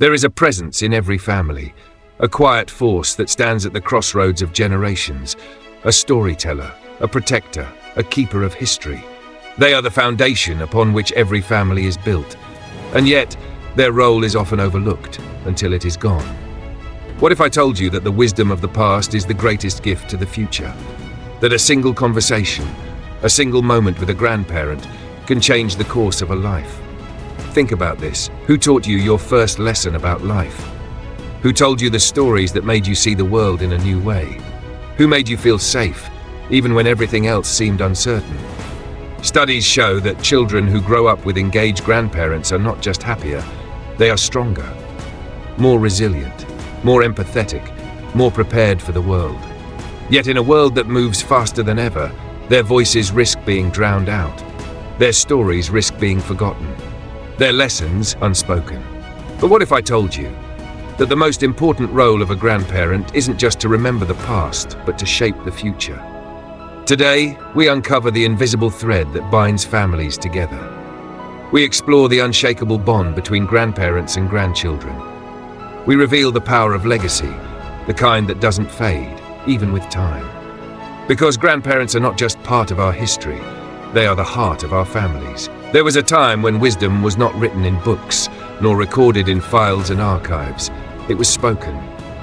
There is a presence in every family, a quiet force that stands at the crossroads of generations, a storyteller, a protector, a keeper of history. They are the foundation upon which every family is built, and yet their role is often overlooked until it is gone. What if I told you that the wisdom of the past is the greatest gift to the future? That a single conversation, a single moment with a grandparent can change the course of a life? Think about this. Who taught you your first lesson about life? Who told you the stories that made you see the world in a new way? Who made you feel safe, even when everything else seemed uncertain? Studies show that children who grow up with engaged grandparents are not just happier, they are stronger, more resilient, more empathetic, more prepared for the world. Yet in a world that moves faster than ever, their voices risk being drowned out. Their stories risk being forgotten. Their lessons unspoken. But what if I told you that the most important role of a grandparent isn't just to remember the past, but to shape the future? Today, we uncover the invisible thread that binds families together. We explore the unshakable bond between grandparents and grandchildren. We reveal the power of legacy, the kind that doesn't fade, even with time. Because grandparents are not just part of our history, they are the heart of our families. There was a time when wisdom was not written in books, nor recorded in files and archives. It was spoken,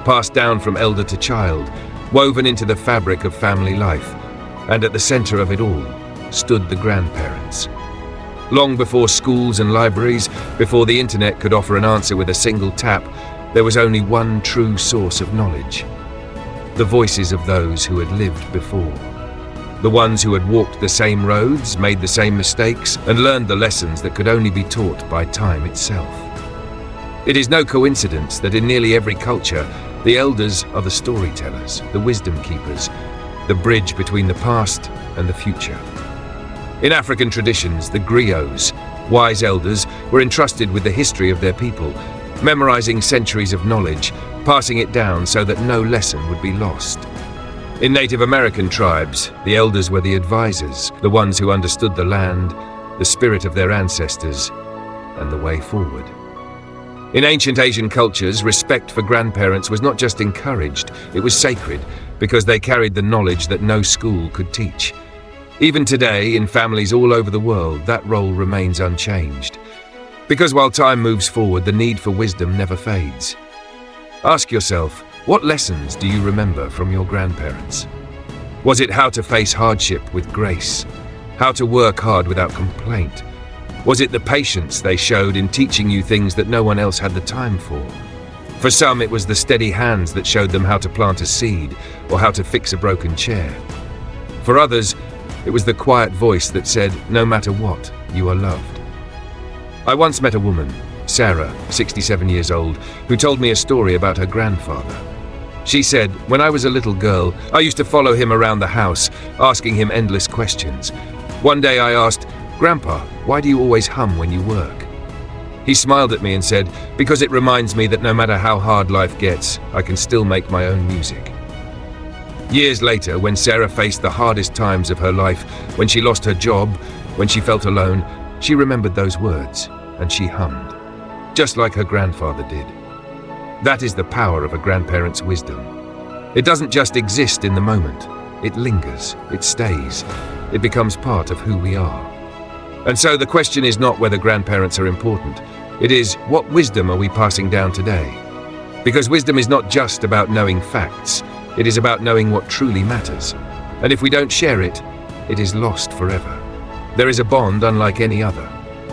passed down from elder to child, woven into the fabric of family life. And at the center of it all stood the grandparents. Long before schools and libraries, before the internet could offer an answer with a single tap, there was only one true source of knowledge: the voices of those who had lived before. The ones who had walked the same roads, made the same mistakes, and learned the lessons that could only be taught by time itself. It is no coincidence that in nearly every culture, the elders are the storytellers, the wisdom keepers, the bridge between the past and the future. In African traditions, the griots, wise elders, were entrusted with the history of their people, memorizing centuries of knowledge, passing it down so that no lesson would be lost. In Native American tribes, the elders were the advisors, the ones who understood the land, the spirit of their ancestors, and the way forward. In ancient Asian cultures, respect for grandparents was not just encouraged, it was sacred, because they carried the knowledge that no school could teach. Even today, in families all over the world, that role remains unchanged. Because while time moves forward, the need for wisdom never fades. Ask yourself, what lessons do you remember from your grandparents? Was it how to face hardship with grace? How to work hard without complaint? Was it the patience they showed in teaching you things that no one else had the time for? For some, it was the steady hands that showed them how to plant a seed or how to fix a broken chair. For others, it was the quiet voice that said, "No matter what, you are loved." I once met a woman, Sarah, 67 years old, who told me a story about her grandfather. She said, "When I was a little girl, I used to follow him around the house, asking him endless questions. One day I asked, 'Grandpa, why do you always hum when you work?' He smiled at me and said, 'Because it reminds me that no matter how hard life gets, I can still make my own music.'" Years later, when Sarah faced the hardest times of her life, when she lost her job, when she felt alone, she remembered those words, and she hummed, just like her grandfather did. That is the power of a grandparent's wisdom. It doesn't just exist in the moment. It lingers, it stays, it becomes part of who we are. And so the question is not whether grandparents are important. It is, what wisdom are we passing down today? Because wisdom is not just about knowing facts. It is about knowing what truly matters. And if we don't share it, it is lost forever. There is a bond unlike any other,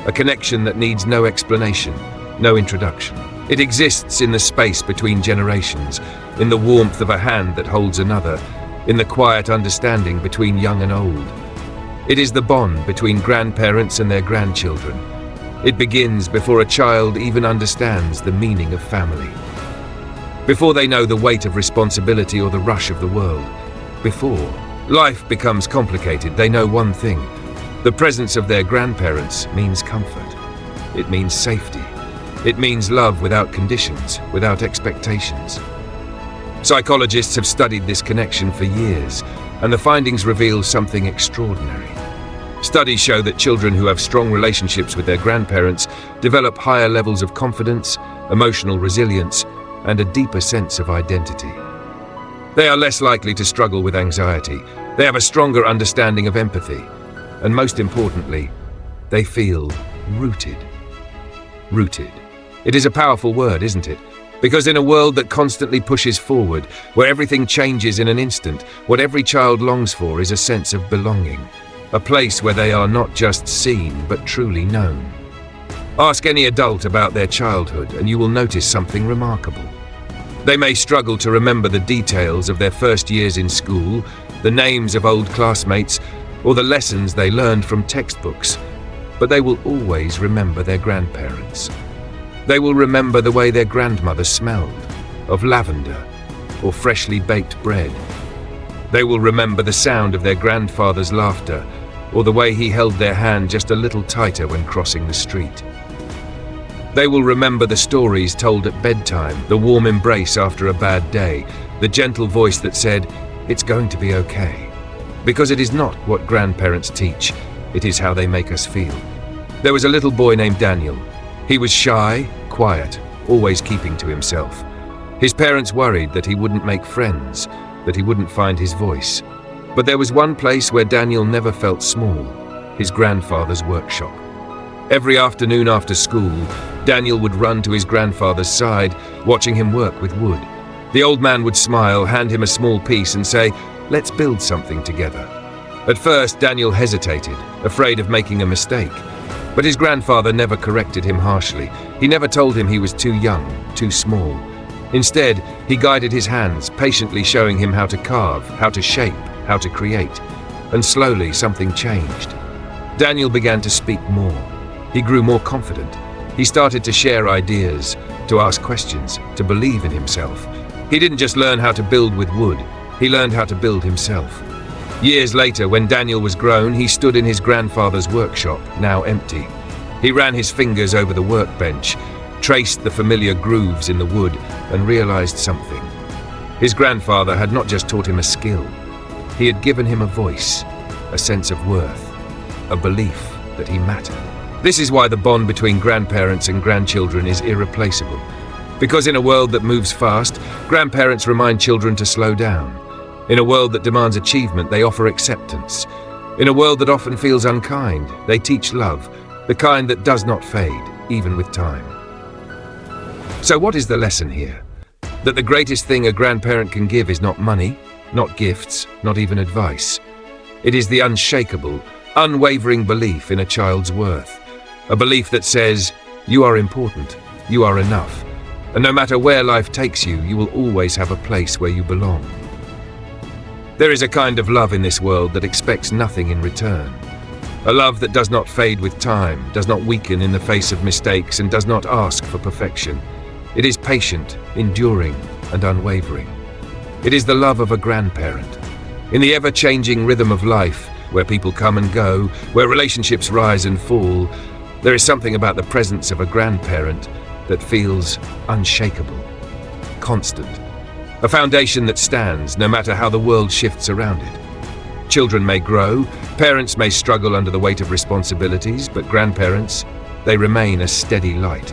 a connection that needs no explanation, no introduction. It exists in the space between generations, in the warmth of a hand that holds another, in the quiet understanding between young and old. It is the bond between grandparents and their grandchildren. It begins before a child even understands the meaning of family. Before they know the weight of responsibility or the rush of the world. Before life becomes complicated, they know one thing: the presence of their grandparents means comfort. It means safety. It means love without conditions, without expectations. Psychologists have studied this connection for years, and the findings reveal something extraordinary. Studies show that children who have strong relationships with their grandparents develop higher levels of confidence, emotional resilience, and a deeper sense of identity. They are less likely to struggle with anxiety. They have a stronger understanding of empathy. And most importantly, they feel rooted. Rooted. It is a powerful word, isn't it? Because in a world that constantly pushes forward, where everything changes in an instant, what every child longs for is a sense of belonging. A place where they are not just seen, but truly known. Ask any adult about their childhood, and you will notice something remarkable. They may struggle to remember the details of their first years in school, the names of old classmates, or the lessons they learned from textbooks, but they will always remember their grandparents. They will remember the way their grandmother smelled, of lavender or freshly baked bread. They will remember the sound of their grandfather's laughter, or the way he held their hand just a little tighter when crossing the street. They will remember the stories told at bedtime, the warm embrace after a bad day, the gentle voice that said, "It's going to be okay." Because it is not what grandparents teach, it is how they make us feel. There was a little boy named Daniel. He was shy, quiet, always keeping to himself. His parents worried that he wouldn't make friends, that he wouldn't find his voice. But there was one place where Daniel never felt small, his grandfather's workshop. Every afternoon after school, Daniel would run to his grandfather's side, watching him work with wood. The old man would smile, hand him a small piece and say, "Let's build something together." At first, Daniel hesitated, afraid of making a mistake. But his grandfather never corrected him harshly. He never told him he was too young, too small. Instead, he guided his hands, patiently showing him how to carve, how to shape, how to create. And slowly, something changed. Daniel began to speak more. He grew more confident. He started to share ideas, to ask questions, to believe in himself. He didn't just learn how to build with wood, he learned how to build himself. Years later, when Daniel was grown, he stood in his grandfather's workshop, now empty. He ran his fingers over the workbench, traced the familiar grooves in the wood, and realized something. His grandfather had not just taught him a skill, he had given him a voice, a sense of worth, a belief that he mattered. This is why the bond between grandparents and grandchildren is irreplaceable. Because in a world that moves fast, grandparents remind children to slow down. In a world that demands achievement, they offer acceptance. In a world that often feels unkind, they teach love, the kind that does not fade, even with time. So what is the lesson here? That the greatest thing a grandparent can give is not money, not gifts, not even advice. It is the unshakable, unwavering belief in a child's worth. A belief that says, you are important, you are enough, and no matter where life takes you, you will always have a place where you belong. There is a kind of love in this world that expects nothing in return. A love that does not fade with time, does not weaken in the face of mistakes, and does not ask for perfection. It is patient, enduring, and unwavering. It is the love of a grandparent. In the ever-changing rhythm of life, where people come and go, where relationships rise and fall, there is something about the presence of a grandparent that feels unshakable, constant. A foundation that stands no matter how the world shifts around it. Children may grow, parents may struggle under the weight of responsibilities, but grandparents, they remain a steady light.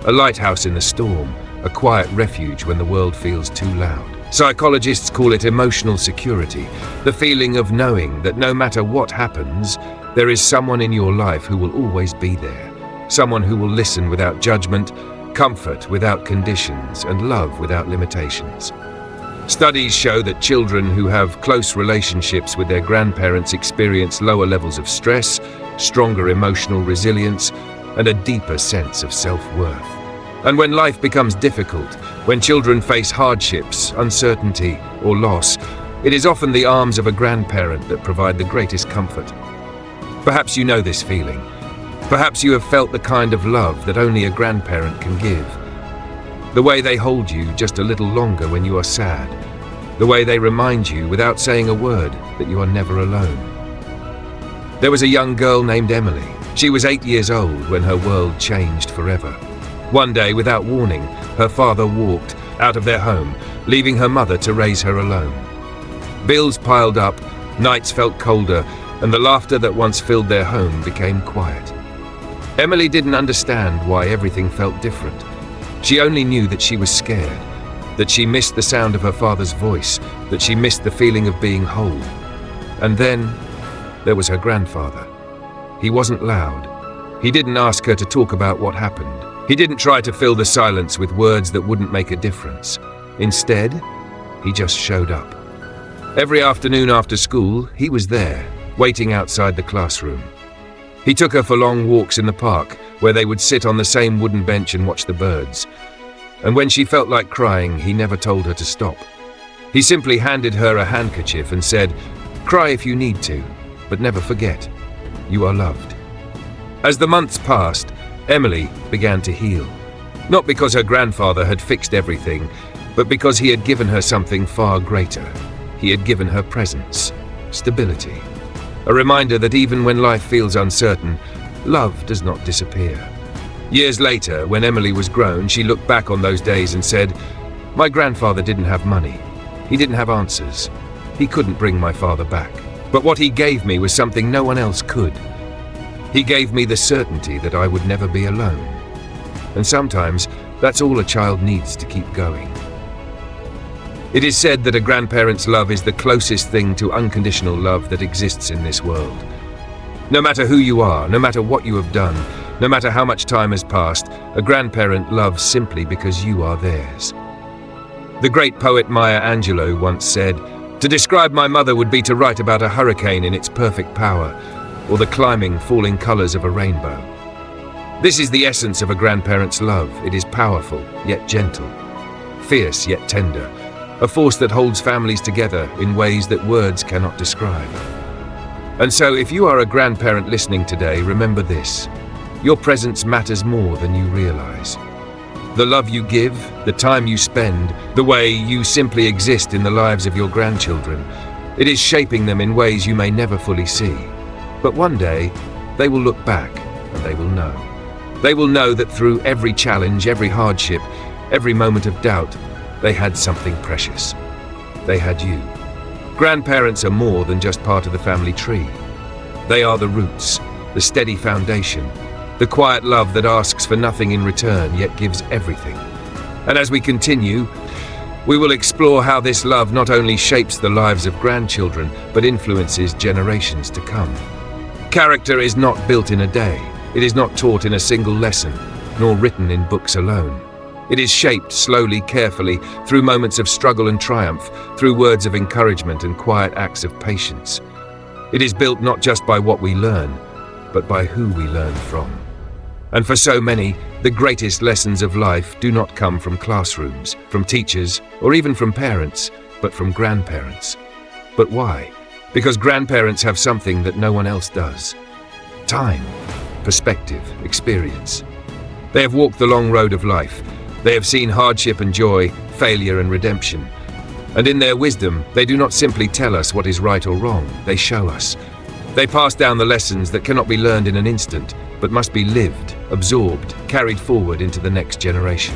A lighthouse in the storm, a quiet refuge when the world feels too loud. Psychologists call it emotional security, the feeling of knowing that no matter what happens, there is someone in your life who will always be there. Someone who will listen without judgment, comfort without conditions, and love without limitations. Studies show that children who have close relationships with their grandparents experience lower levels of stress, stronger emotional resilience, and a deeper sense of self-worth. And when life becomes difficult, when children face hardships, uncertainty, or loss, it is often the arms of a grandparent that provide the greatest comfort. Perhaps you know this feeling. Perhaps you have felt the kind of love that only a grandparent can give. The way they hold you just a little longer when you are sad. The way they remind you without saying a word that you are never alone. There was a young girl named Emily. She was 8 years old when her world changed forever. One day, without warning, her father walked out of their home, leaving her mother to raise her alone. Bills piled up, nights felt colder, and the laughter that once filled their home became quiet. Emily didn't understand why everything felt different. She only knew that she was scared, that she missed the sound of her father's voice, that she missed the feeling of being whole. And then there was her grandfather. He wasn't loud. He didn't ask her to talk about what happened. He didn't try to fill the silence with words that wouldn't make a difference. Instead, he just showed up. Every afternoon after school, he was there, waiting outside the classroom. He took her for long walks in the park, where they would sit on the same wooden bench and watch the birds. And when she felt like crying, he never told her to stop. He simply handed her a handkerchief and said, "Cry if you need to, but never forget, you are loved." As the months passed, Emily began to heal. Not because her grandfather had fixed everything, but because he had given her something far greater. He had given her presence, stability. A reminder that even when life feels uncertain, love does not disappear. Years later, when Emily was grown, she looked back on those days and said, "My grandfather didn't have money. He didn't have answers. He couldn't bring my father back. But what he gave me was something no one else could. He gave me the certainty that I would never be alone." And sometimes, that's all a child needs to keep going. It is said that a grandparent's love is the closest thing to unconditional love that exists in this world. No matter who you are, no matter what you have done, no matter how much time has passed, a grandparent loves simply because you are theirs. The great poet Maya Angelou once said, "To describe my mother would be to write about a hurricane in its perfect power, or the climbing, falling colors of a rainbow." This is the essence of a grandparent's love. It is powerful, yet gentle, fierce, yet tender, a force that holds families together in ways that words cannot describe. And so, if you are a grandparent listening today, remember this: your presence matters more than you realize. The love you give, the time you spend, the way you simply exist in the lives of your grandchildren, it is shaping them in ways you may never fully see. But one day, they will look back and they will know. They will know that through every challenge, every hardship, every moment of doubt, they had something precious. They had you. Grandparents are more than just part of the family tree. They are the roots, the steady foundation, the quiet love that asks for nothing in return yet gives everything. And as we continue, we will explore how this love not only shapes the lives of grandchildren, but influences generations to come. Character is not built in a day. It is not taught in a single lesson, nor written in books alone. It is shaped slowly, carefully, through moments of struggle and triumph, through words of encouragement and quiet acts of patience. It is built not just by what we learn, but by who we learn from. And for so many, the greatest lessons of life do not come from classrooms, from teachers, or even from parents, but from grandparents. But why? Because grandparents have something that no one else does. Time, perspective, experience. They have walked the long road of life. They have seen hardship and joy, failure and redemption. And in their wisdom, they do not simply tell us what is right or wrong, they show us. They pass down the lessons that cannot be learned in an instant, but must be lived, absorbed, carried forward into the next generation.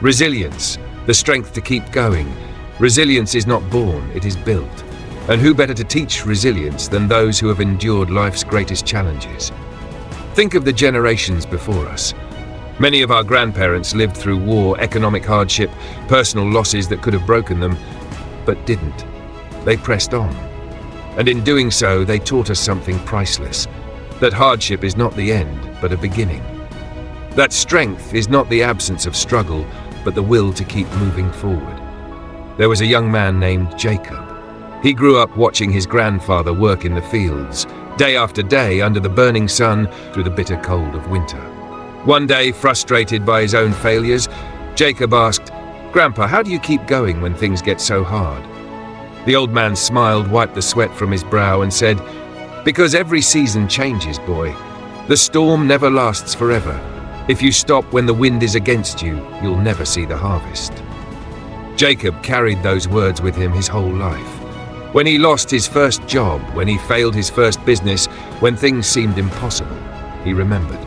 Resilience, the strength to keep going. Resilience is not born, it is built. And who better to teach resilience than those who have endured life's greatest challenges? Think of the generations before us. Many of our grandparents lived through war, economic hardship, personal losses that could have broken them, but didn't. They pressed on. And in doing so, they taught us something priceless. That hardship is not the end, but a beginning. That strength is not the absence of struggle, but the will to keep moving forward. There was a young man named Jacob. He grew up watching his grandfather work in the fields, day after day under the burning sun through the bitter cold of winter. One day, frustrated by his own failures, Jacob asked, "Grandpa, how do you keep going when things get so hard?" The old man smiled, wiped the sweat from his brow and said, "Because every season changes, boy. The storm never lasts forever. If you stop when the wind is against you, you'll never see the harvest." Jacob carried those words with him his whole life. When he lost his first job, when he failed his first business, when things seemed impossible, he remembered.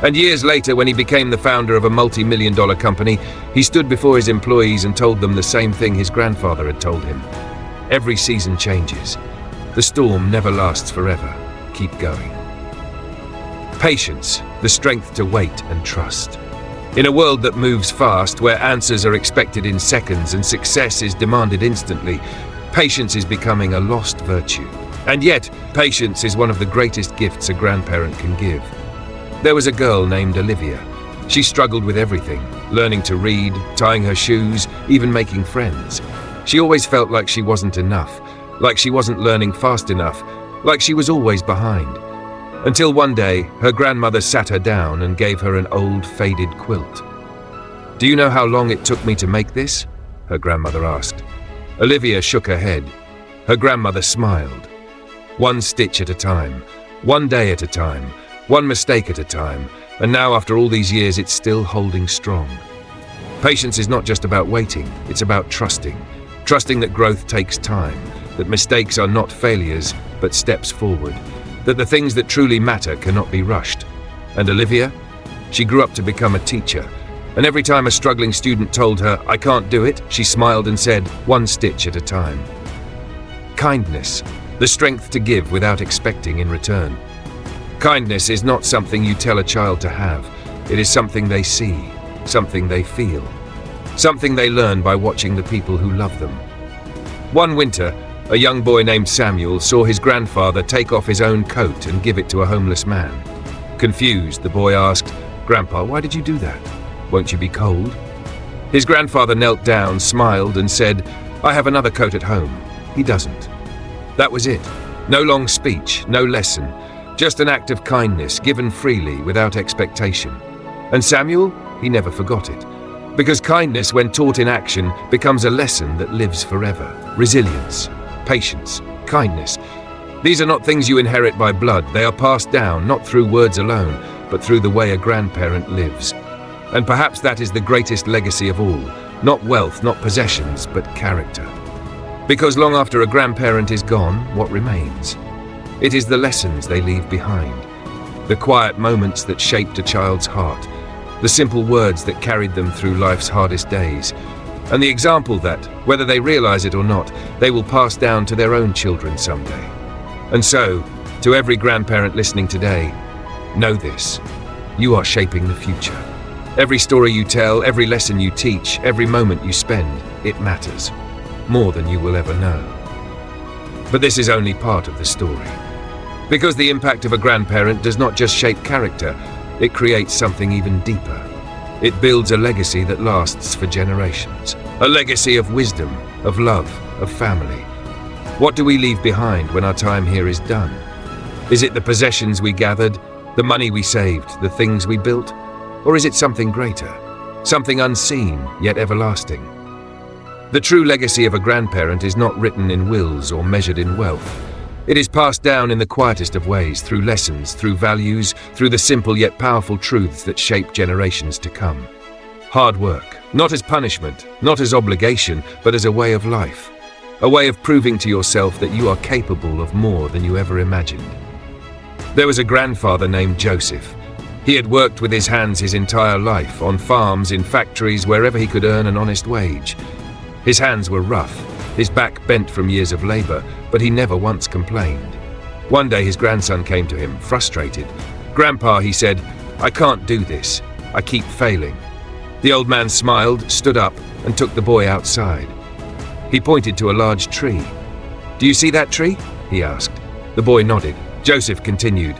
And years later, when he became the founder of a multi-million-dollar company, he stood before his employees and told them the same thing his grandfather had told him. Every season changes. The storm never lasts forever. Keep going. Patience, the strength to wait and trust. In a world that moves fast, where answers are expected in seconds and success is demanded instantly, patience is becoming a lost virtue. And yet, patience is one of the greatest gifts a grandparent can give. There was a girl named Olivia. She struggled with everything, learning to read, tying her shoes, even making friends. She always felt like she wasn't enough, like she wasn't learning fast enough, like she was always behind. Until one day, her grandmother sat her down and gave her an old, faded quilt. "Do you know how long it took me to make this?" her grandmother asked. Olivia shook her head. Her grandmother smiled. "One stitch at a time, one day at a time, one mistake at a time, and now after all these years it's still holding strong." Patience is not just about waiting, it's about trusting. Trusting that growth takes time, that mistakes are not failures, but steps forward, that the things that truly matter cannot be rushed. And Olivia? She grew up to become a teacher, and every time a struggling student told her, "I can't do it," she smiled and said, "One stitch at a time." Kindness, the strength to give without expecting in return. Kindness is not something you tell a child to have. It is something they see, something they feel, something they learn by watching the people who love them. One winter, a young boy named Samuel saw his grandfather take off his own coat and give it to a homeless man. Confused, the boy asked, "Grandpa, why did you do that? Won't you be cold?" His grandfather knelt down, smiled, and said, "I have another coat at home. He doesn't." That was it. No long speech, no lesson, just an act of kindness given freely without expectation. And Samuel, he never forgot it. Because kindness, when taught in action, becomes a lesson that lives forever. Resilience, patience, kindness. These are not things you inherit by blood. They are passed down, not through words alone, but through the way a grandparent lives. And perhaps that is the greatest legacy of all. Not wealth, not possessions, but character. Because long after a grandparent is gone, what remains? It is the lessons they leave behind. The quiet moments that shaped a child's heart. The simple words that carried them through life's hardest days. And the example that, whether they realize it or not, they will pass down to their own children someday. And so, to every grandparent listening today, know this: you are shaping the future. Every story you tell, every lesson you teach, every moment you spend, it matters. More than you will ever know. But this is only part of the story. Because the impact of a grandparent does not just shape character, it creates something even deeper. It builds a legacy that lasts for generations. A legacy of wisdom, of love, of family. What do we leave behind when our time here is done? Is it the possessions we gathered, the money we saved, the things we built? Or is it something greater, something unseen yet everlasting? The true legacy of a grandparent is not written in wills or measured in wealth. It is passed down in the quietest of ways, through lessons, through values, through the simple yet powerful truths that shape generations to come. Hard work, not as punishment, not as obligation, but as a way of life. A way of proving to yourself that you are capable of more than you ever imagined. There was a grandfather named Joseph. He had worked with his hands his entire life, on farms, in factories, wherever he could earn an honest wage. His hands were rough, his back bent from years of labor, but he never once complained. One day his grandson came to him, frustrated. "Grandpa," he said, "I can't do this. I keep failing." The old man smiled, stood up, and took the boy outside. He pointed to a large tree. "Do you see that tree?" he asked. The boy nodded. Joseph continued,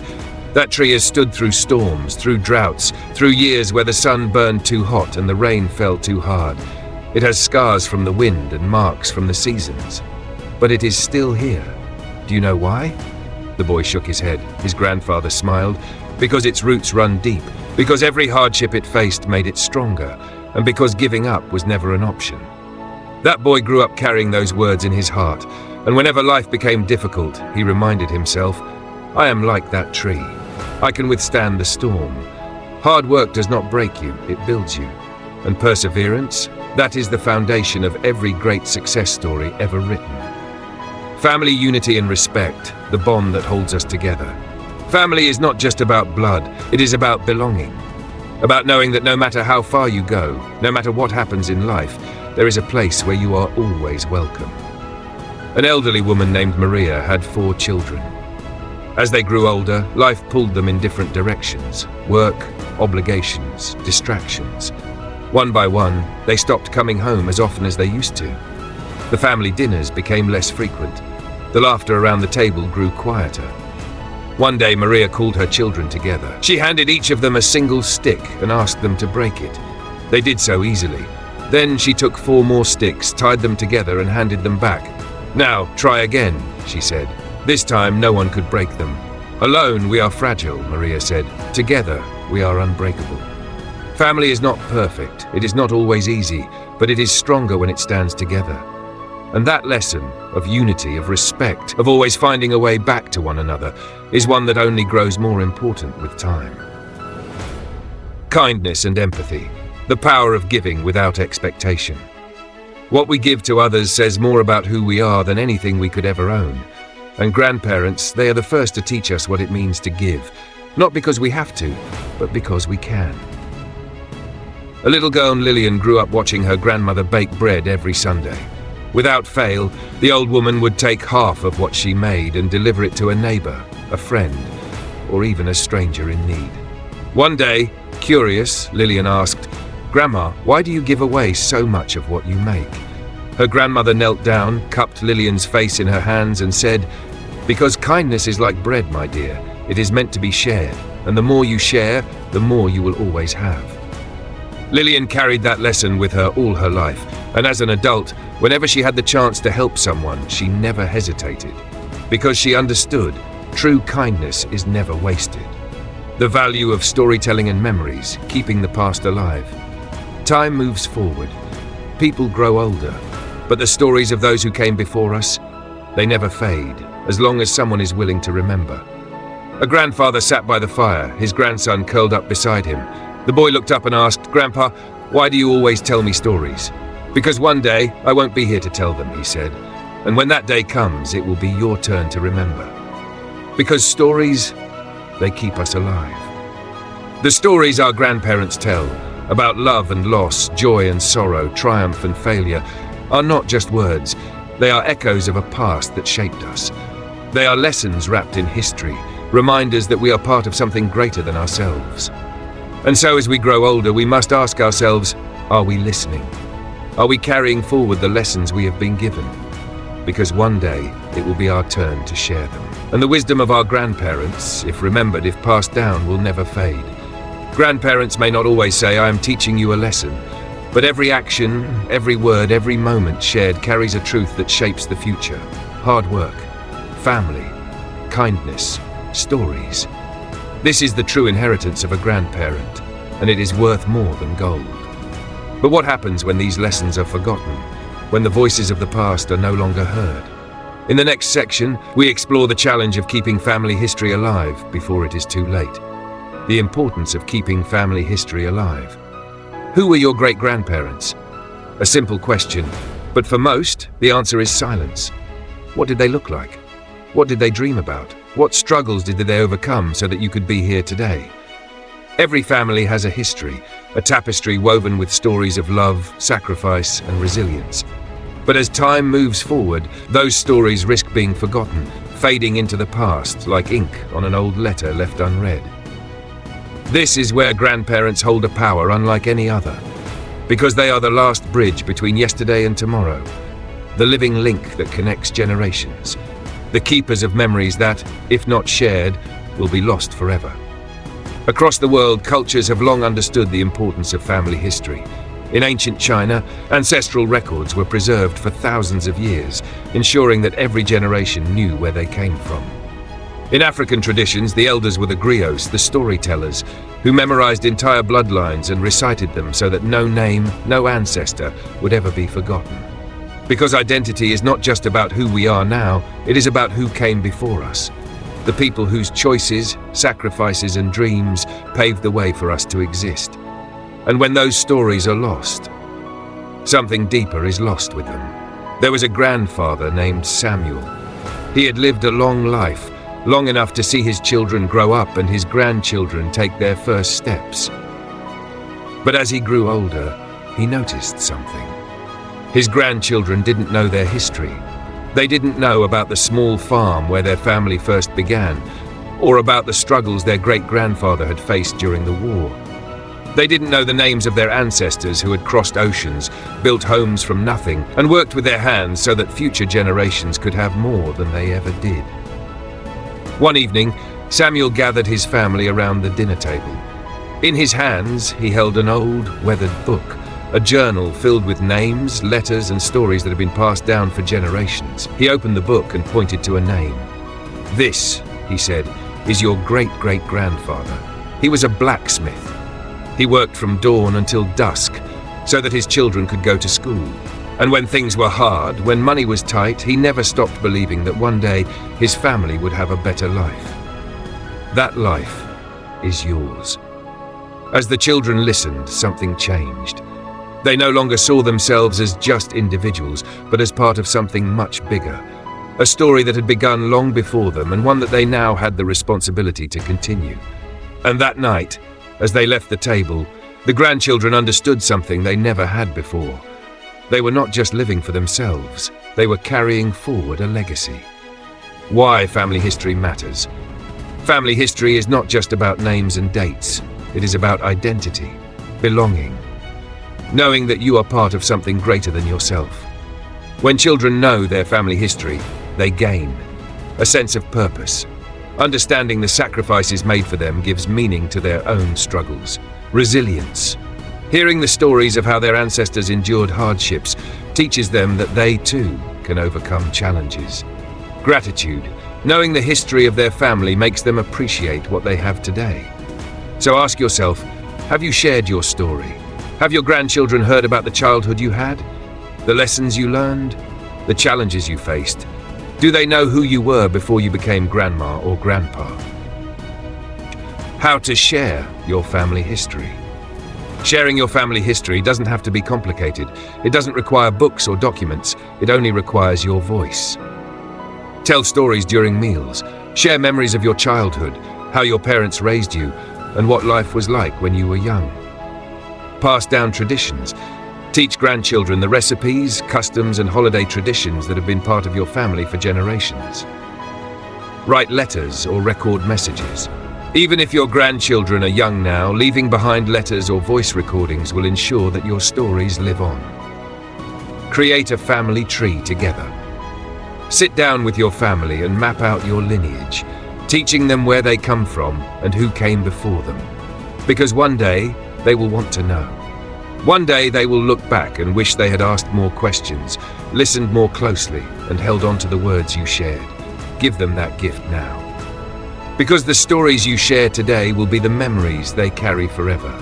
"That tree has stood through storms, through droughts, through years where the sun burned too hot and the rain fell too hard. It has scars from the wind and marks from the seasons. But it is still here. Do you know why?" The boy shook his head. His grandfather smiled. "Because its roots run deep, because every hardship it faced made it stronger, and because giving up was never an option." That boy grew up carrying those words in his heart, and whenever life became difficult, he reminded himself, "I am like that tree. I can withstand the storm. Hard work does not break you, it builds you. And perseverance, that is the foundation of every great success story ever written." Family unity and respect, the bond that holds us together. Family is not just about blood, it is about belonging. About knowing that no matter how far you go, no matter what happens in life, there is a place where you are always welcome. An elderly woman named Maria had 4 children. As they grew older, life pulled them in different directions: work, obligations, distractions. One by one, they stopped coming home as often as they used to. The family dinners became less frequent. The laughter around the table grew quieter. One day, Maria called her children together. She handed each of them a single stick and asked them to break it. They did so easily. Then she took 4 more sticks, tied them together and handed them back. "Now, try again," she said. This time, no one could break them. "Alone, we are fragile," Maria said. "Together, we are unbreakable." Family is not perfect. It is not always easy, but it is stronger when it stands together. And that lesson of unity, of respect, of always finding a way back to one another is one that only grows more important with time. Kindness and empathy, the power of giving without expectation. What we give to others says more about who we are than anything we could ever own. And grandparents, they are the first to teach us what it means to give, not because we have to, but because we can. A little girl, Lillian, grew up watching her grandmother bake bread every Sunday. Without fail, the old woman would take half of what she made and deliver it to a neighbor, a friend, or even a stranger in need. One day, curious, Lillian asked, "Grandma, why do you give away so much of what you make?" Her grandmother knelt down, cupped Lillian's face in her hands and said, "Because kindness is like bread, my dear. It is meant to be shared, and the more you share, the more you will always have." Lillian carried that lesson with her all her life, and as an adult, whenever she had the chance to help someone, she never hesitated. Because she understood, true kindness is never wasted. The value of storytelling and memories, keeping the past alive. Time moves forward. People grow older, but the stories of those who came before us, they never fade, as long as someone is willing to remember. A grandfather sat by the fire, his grandson curled up beside him. The boy looked up and asked, "Grandpa, why do you always tell me stories?" "Because one day I won't be here to tell them," he said. "And when that day comes, it will be your turn to remember." Because stories, they keep us alive. The stories our grandparents tell, about love and loss, joy and sorrow, triumph and failure, are not just words. They are echoes of a past that shaped us. They are lessons wrapped in history, reminders that we are part of something greater than ourselves. And so as we grow older, we must ask ourselves, are we listening? Are we carrying forward the lessons we have been given? Because one day, it will be our turn to share them. And the wisdom of our grandparents, if remembered, if passed down, will never fade. Grandparents may not always say, "I am teaching you a lesson," but every action, every word, every moment shared carries a truth that shapes the future. Hard work, family, kindness, stories. This is the true inheritance of a grandparent, and it is worth more than gold. But what happens when these lessons are forgotten, when the voices of the past are no longer heard? In the next section, we explore the challenge of keeping family history alive before it is too late. The importance of keeping family history alive. Who were your great-grandparents? A simple question, but for most, the answer is silence. What did they look like? What did they dream about? What struggles did they overcome so that you could be here today? Every family has a history, a tapestry woven with stories of love, sacrifice, and resilience. But as time moves forward, those stories risk being forgotten, fading into the past like ink on an old letter left unread. This is where grandparents hold a power unlike any other, because they are the last bridge between yesterday and tomorrow, the living link that connects generations, the keepers of memories that, if not shared, will be lost forever. Across the world, cultures have long understood the importance of family history. In ancient China, ancestral records were preserved for thousands of years, ensuring that every generation knew where they came from. In African traditions, the elders were the griots, the storytellers, who memorized entire bloodlines and recited them so that no name, no ancestor would ever be forgotten. Because identity is not just about who we are now, it is about who came before us. The people whose choices, sacrifices, and dreams paved the way for us to exist. And when those stories are lost, something deeper is lost with them. There was a grandfather named Samuel. He had lived a long life, long enough to see his children grow up and his grandchildren take their first steps. But as he grew older, he noticed something. His grandchildren didn't know their history. They didn't know about the small farm where their family first began, or about the struggles their great-grandfather had faced during the war. They didn't know the names of their ancestors who had crossed oceans, built homes from nothing, and worked with their hands so that future generations could have more than they ever did. One evening, Samuel gathered his family around the dinner table. In his hands, he held an old, weathered book, a journal filled with names, letters, and stories that had been passed down for generations. He opened the book and pointed to a name. "This," he said, "is your great-great-grandfather. He was a blacksmith. He worked from dawn until dusk so that his children could go to school. And when things were hard, when money was tight, he never stopped believing that one day his family would have a better life. That life is yours." As the children listened, something changed. They no longer saw themselves as just individuals, but as part of something much bigger. A story that had begun long before them, and one that they now had the responsibility to continue. And that night, as they left the table, the grandchildren understood something they never had before. They were not just living for themselves, they were carrying forward a legacy. Why family history matters. Family history is not just about names and dates. It is about identity, belonging, knowing that you are part of something greater than yourself. When children know their family history, they gain a sense of purpose. Understanding the sacrifices made for them gives meaning to their own struggles. Resilience. Hearing the stories of how their ancestors endured hardships teaches them that they too can overcome challenges. Gratitude. Knowing the history of their family makes them appreciate what they have today. So ask yourself, have you shared your story? Have your grandchildren heard about the childhood you had? The lessons you learned? The challenges you faced? Do they know who you were before you became grandma or grandpa? How to share your family history. Sharing your family history doesn't have to be complicated. It doesn't require books or documents. It only requires your voice. Tell stories during meals. Share memories of your childhood, how your parents raised you, and what life was like when you were young. Pass down traditions. Teach grandchildren the recipes, customs, and holiday traditions that have been part of your family for generations. Write letters or record messages. Even if your grandchildren are young now, leaving behind letters or voice recordings will ensure that your stories live on. Create a family tree together. Sit down with your family and map out your lineage, teaching them where they come from and who came before them. Because one day, they will want to know. One day they will look back and wish they had asked more questions, listened more closely, and held on to the words you shared. Give them that gift now. Because the stories you share today will be the memories they carry forever.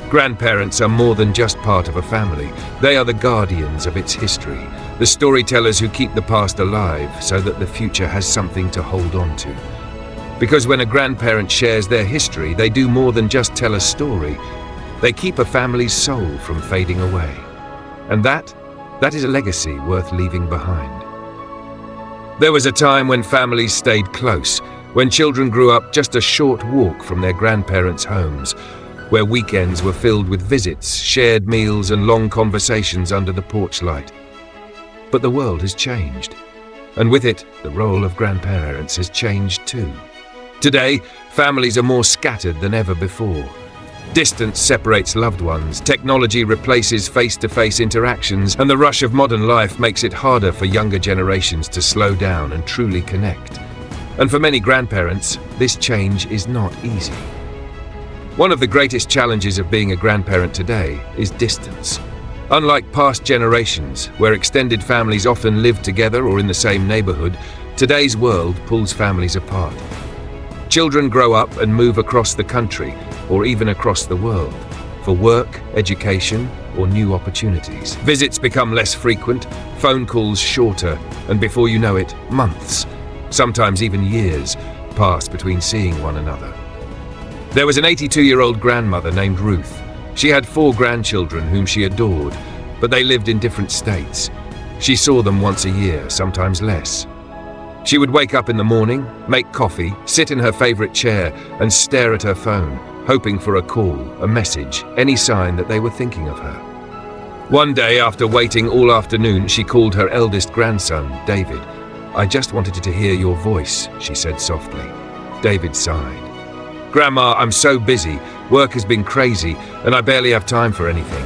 Grandparents are more than just part of a family. They are the guardians of its history, the storytellers who keep the past alive so that the future has something to hold on to. Because when a grandparent shares their history, they do more than just tell a story. They keep a family's soul from fading away. And that is a legacy worth leaving behind. There was a time when families stayed close, when children grew up just a short walk from their grandparents' homes, where weekends were filled with visits, shared meals, and long conversations under the porch light. But the world has changed, and with it, the role of grandparents has changed too. Today, families are more scattered than ever before. Distance separates loved ones, technology replaces face-to-face interactions, and the rush of modern life makes it harder for younger generations to slow down and truly connect. And for many grandparents, this change is not easy. One of the greatest challenges of being a grandparent today is distance. Unlike past generations, where extended families often live together or in the same neighborhood, today's world pulls families apart. Children grow up and move across the country, or even across the world, for work, education, or new opportunities. Visits become less frequent, phone calls shorter, and before you know it, months, sometimes even years, pass between seeing one another. There was an 82-year-old grandmother named Ruth. She had 4 grandchildren whom she adored, but they lived in different states. She saw them once a year, sometimes less. She would wake up in the morning, make coffee, sit in her favorite chair, and stare at her phone, hoping for a call, a message, any sign that they were thinking of her. One day, after waiting all afternoon, she called her eldest grandson, David. "I just wanted to hear your voice," she said softly. David sighed. "Grandma, I'm so busy. Work has been crazy, and I barely have time for anything."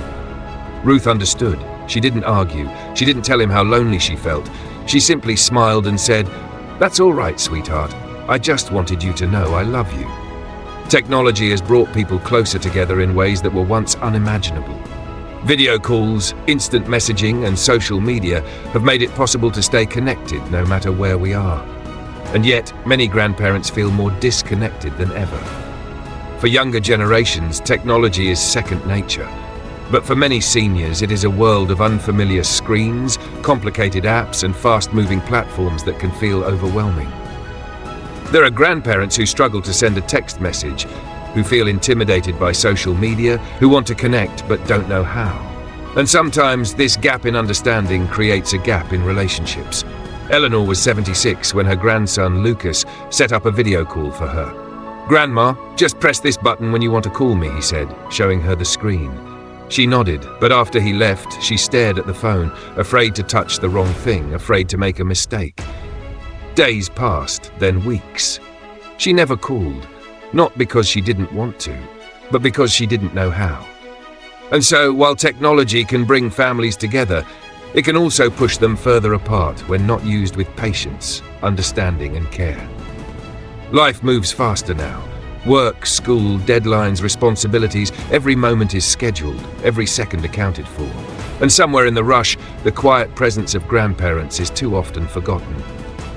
Ruth understood. She didn't argue. She didn't tell him how lonely she felt. She simply smiled and said, "That's all right, sweetheart. I just wanted you to know I love you." Technology has brought people closer together in ways that were once unimaginable. Video calls, instant messaging, and social media have made it possible to stay connected no matter where we are. And yet, many grandparents feel more disconnected than ever. For younger generations, technology is second nature. But for many seniors, it is a world of unfamiliar screens, complicated apps, and fast-moving platforms that can feel overwhelming. There are grandparents who struggle to send a text message, who feel intimidated by social media, who want to connect but don't know how. And sometimes this gap in understanding creates a gap in relationships. Eleanor was 76 when her grandson Lucas set up a video call for her. "Grandma, just press this button when you want to call me," he said, showing her the screen. She nodded, but after he left, she stared at the phone, afraid to touch the wrong thing, afraid to make a mistake. Days passed, then weeks. She never called, not because she didn't want to, but because she didn't know how. And so, while technology can bring families together, it can also push them further apart when not used with patience, understanding, and care. Life moves faster now. Work, school, deadlines, responsibilities, every moment is scheduled, every second accounted for. And somewhere in the rush, the quiet presence of grandparents is too often forgotten.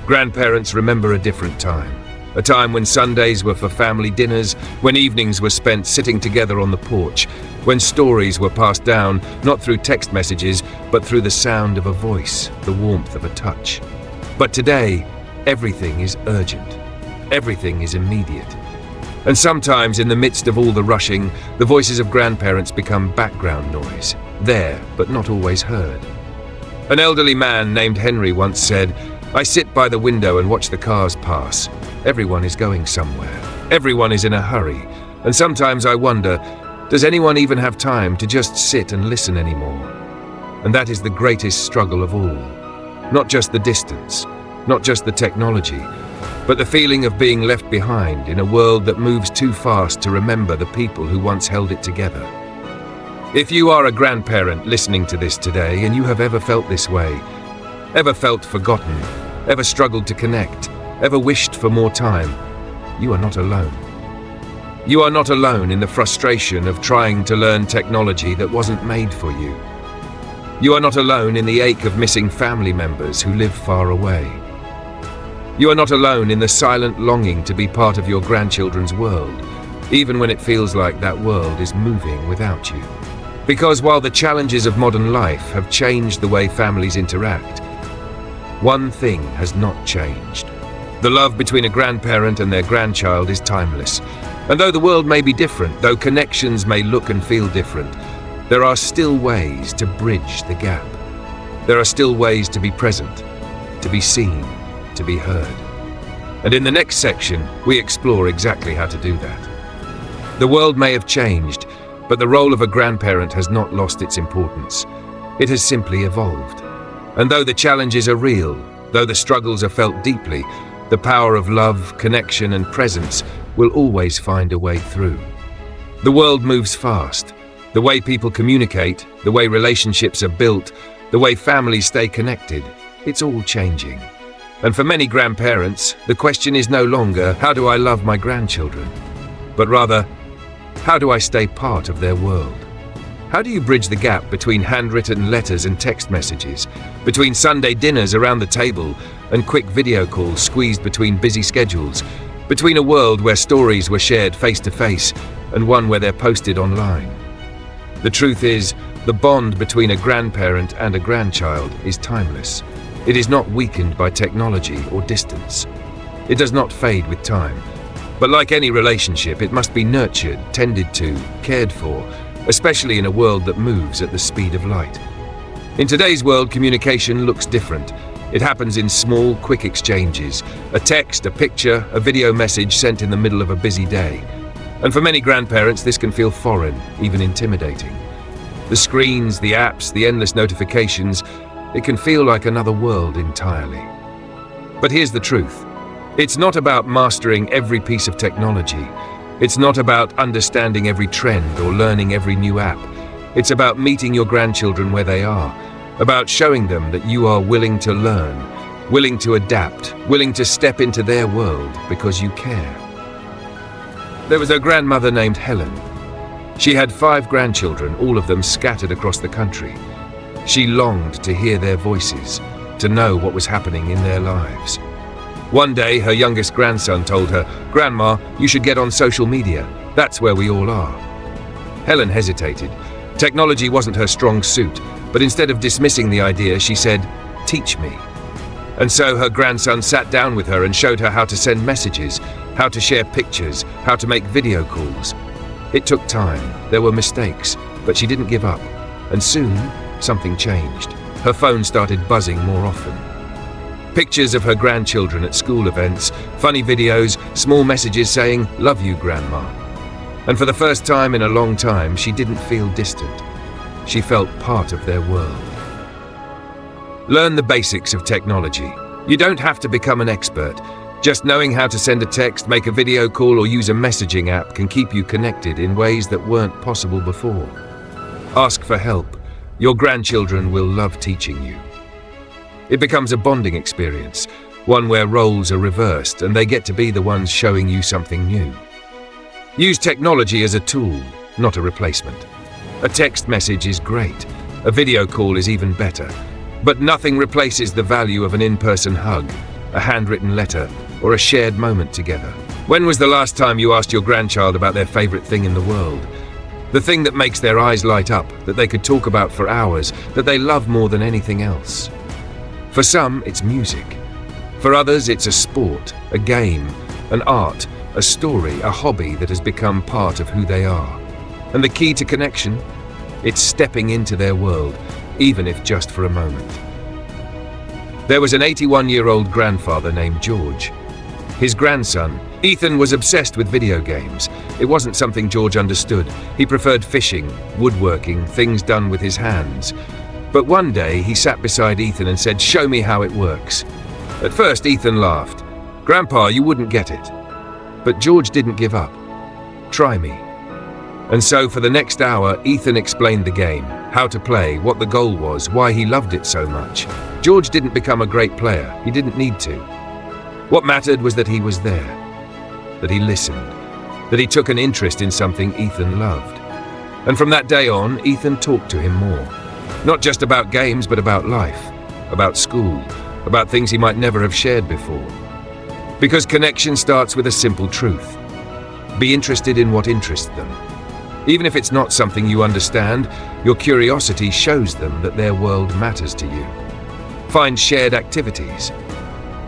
Grandparents remember a different time. A time when Sundays were for family dinners, when evenings were spent sitting together on the porch, when stories were passed down not through text messages, but through the sound of a voice, the warmth of a touch. But today, everything is urgent. Everything is immediate. And sometimes, in the midst of all the rushing, the voices of grandparents become background noise, there, but not always heard. An elderly man named Henry once said, "I sit by the window and watch the cars pass. Everyone is going somewhere. Everyone is in a hurry. And sometimes I wonder, does anyone even have time to just sit and listen anymore?" And that is the greatest struggle of all. Not just the distance, not just the technology, but the feeling of being left behind in a world that moves too fast to remember the people who once held it together. If you are a grandparent listening to this today and you have ever felt this way, ever felt forgotten, ever struggled to connect, ever wished for more time, you are not alone. You are not alone in the frustration of trying to learn technology that wasn't made for you. You are not alone in the ache of missing family members who live far away. You are not alone in the silent longing to be part of your grandchildren's world, even when it feels like that world is moving without you. Because while the challenges of modern life have changed the way families interact, one thing has not changed. The love between a grandparent and their grandchild is timeless. And though the world may be different, though connections may look and feel different, there are still ways to bridge the gap. There are still ways to be present, to be seen, to be heard. And in the next section, we explore exactly how to do that. The world may have changed, but the role of a grandparent has not lost its importance. It has simply evolved. And though the challenges are real, though the struggles are felt deeply, the power of love, connection, and presence will always find a way through. The world moves fast. The way people communicate, the way relationships are built, the way families stay connected, it's all changing. And for many grandparents, the question is no longer, how do I love my grandchildren? But rather, how do I stay part of their world? How do you bridge the gap between handwritten letters and text messages, between Sunday dinners around the table and quick video calls squeezed between busy schedules, between a world where stories were shared face-to-face and one where they're posted online? The truth is, the bond between a grandparent and a grandchild is timeless. It is not weakened by technology or distance. It does not fade with time. But like any relationship, it must be nurtured, tended to, cared for, especially in a world that moves at the speed of light. In today's world, communication looks different. It happens in small, quick exchanges, a text, a picture, a video message sent in the middle of a busy day. And for many grandparents, this can feel foreign, even intimidating. The screens, the apps, the endless notifications, it can feel like another world entirely. But here's the truth. It's not about mastering every piece of technology. It's not about understanding every trend or learning every new app. It's about meeting your grandchildren where they are, about showing them that you are willing to learn, willing to adapt, willing to step into their world because you care. There was a grandmother named Helen. She had 5 grandchildren, all of them scattered across the country. She longed to hear their voices, to know what was happening in their lives. One day, her youngest grandson told her, "Grandma, you should get on social media. That's where we all are." Helen hesitated. Technology wasn't her strong suit, but instead of dismissing the idea, she said, "Teach me." And so her grandson sat down with her and showed her how to send messages, how to share pictures, how to make video calls. It took time, there were mistakes, but she didn't give up. And soon, something changed. Her phone started buzzing more often. Pictures of her grandchildren at school events, funny videos, small messages saying, "Love you, Grandma." And for the first time in a long time, she didn't feel distant. She felt part of their world. Learn the basics of technology. You don't have to become an expert. Just knowing how to send a text, make a video call, or use a messaging app can keep you connected in ways that weren't possible before. Ask for help. Your grandchildren will love teaching you. It becomes a bonding experience, one where roles are reversed and they get to be the ones showing you something new. Use technology as a tool, not a replacement. A text message is great. A video call is even better. But nothing replaces the value of an in-person hug, a handwritten letter, or a shared moment together. When was the last time you asked your grandchild about their favorite thing in the world? The thing that makes their eyes light up, that they could talk about for hours, that they love more than anything else. For some, it's music. For others, it's a sport, a game, an art, a story, a hobby that has become part of who they are. And the key to connection? It's stepping into their world, even if just for a moment. There was an 81-year-old grandfather named George. His grandson, Ethan, was obsessed with video games. It wasn't something George understood. He preferred fishing, woodworking, things done with his hands. But one day, he sat beside Ethan and said, "Show me how it works." At first, Ethan laughed. "Grandpa, you wouldn't get it." But George didn't give up. "Try me." And so for the next hour, Ethan explained the game, how to play, what the goal was, why he loved it so much. George didn't become a great player. He didn't need to. What mattered was that he was there, that he listened, that he took an interest in something Ethan loved. And from that day on, Ethan talked to him more. Not just about games, but about life, about school, about things he might never have shared before. Because connection starts with a simple truth. Be interested in what interests them. Even if it's not something you understand, your curiosity shows them that their world matters to you. Find shared activities.